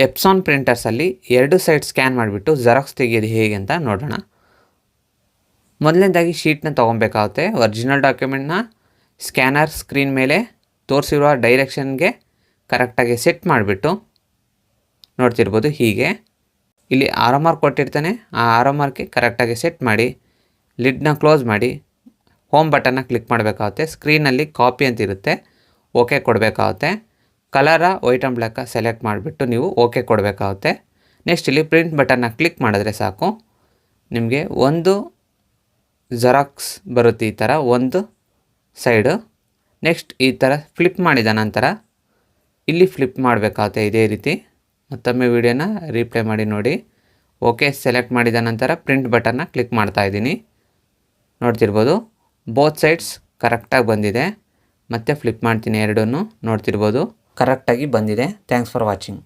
ಎಪ್ಸಾನ್ ಪ್ರಿಂಟರ್ಸಲ್ಲಿ 2 side scan ಮಾಡಿಬಿಟ್ಟು xerox ತೆಗೆಯೋದು ಹೇಗೆ ಅಂತ ನೋಡೋಣ. ಮೊದಲನೇದಾಗಿ ಶೀಟ್ನ ತೊಗೊಬೇಕಾಗುತ್ತೆ. ಒರಿಜಿನಲ್ ಡಾಕ್ಯುಮೆಂಟ್ನ ಸ್ಕ್ಯಾನರ್ ಸ್ಕ್ರೀನ್ ಮೇಲೆ ತೋರಿಸಿರುವ ಡೈರೆಕ್ಷನ್ಗೆ ಕರೆಕ್ಟಾಗಿ ಸೆಟ್ ಮಾಡಿಬಿಟ್ಟು ನೋಡ್ತಿರ್ಬೋದು. ಹೀಗೆ ಇಲ್ಲಿ ಆರೋ ಮಾರ್ಕ್ ಕೊಟ್ಟಿರ್ತಾನೆ, ಆ ಆರೋ ಮಾರ್ಕ್ಗೆ ಕರೆಕ್ಟಾಗಿ ಸೆಟ್ ಮಾಡಿ ಲಿಡ್ನ ಕ್ಲೋಸ್ ಮಾಡಿ ಹೋಮ್ ಬಟನ್ನ ಕ್ಲಿಕ್ ಮಾಡಬೇಕಾಗುತ್ತೆ. ಸ್ಕ್ರೀನಲ್ಲಿ ಕಾಪಿ ಅಂತ ಇರುತ್ತೆ, ಓಕೆ ಕೊಡಬೇಕಾಗುತ್ತೆ. ಕಲರ ವೈಟ್ ಆ್ಯಂಡ್ ಬ್ಲ್ಯಾಕ ಸೆಲೆಕ್ಟ್ ಮಾಡಿಬಿಟ್ಟು ನೀವು ಓಕೆ ಕೊಡಬೇಕಾಗುತ್ತೆ. ನೆಕ್ಸ್ಟ್ ಇಲ್ಲಿ ಪ್ರಿಂಟ್ ಬಟನ್ನ ಕ್ಲಿಕ್ ಮಾಡಿದ್ರೆ ಸಾಕು, ನಿಮಗೆ ಒಂದು ಜೆರಾಕ್ಸ್ ಬರುತ್ತೆ ಈ ಥರ ಒಂದು ಸೈಡು. ನೆಕ್ಸ್ಟ್ ಈ ಥರ ಫ್ಲಿಪ್ ಮಾಡಿದ ನಂತರ ಇಲ್ಲಿ ಫ್ಲಿಪ್ ಮಾಡಬೇಕಾಗುತ್ತೆ ಇದೇ ರೀತಿ. ಮತ್ತೊಮ್ಮೆ ವಿಡಿಯೋನ ರೀಪ್ಲೇ ಮಾಡಿ ನೋಡಿ. ಓಕೆ ಸೆಲೆಕ್ಟ್ ಮಾಡಿದ ನಂತರ ಪ್ರಿಂಟ್ ಬಟನ್ನ ಕ್ಲಿಕ್ ಮಾಡ್ತಾಯಿದ್ದೀನಿ. ನೋಡ್ತಿರ್ಬೋದು ಬೋತ್ ಸೈಡ್ಸ್ ಕರೆಕ್ಟಾಗಿ ಬಂದಿದೆ. ಮತ್ತೆ ಫ್ಲಿಪ್ ಮಾಡ್ತೀನಿ ಎರಡನ್ನೂ, ನೋಡ್ತಿರ್ಬೋದು ಕರೆಕ್ಟಾಗಿ ಬಂದಿದೆ. Thanks for watching.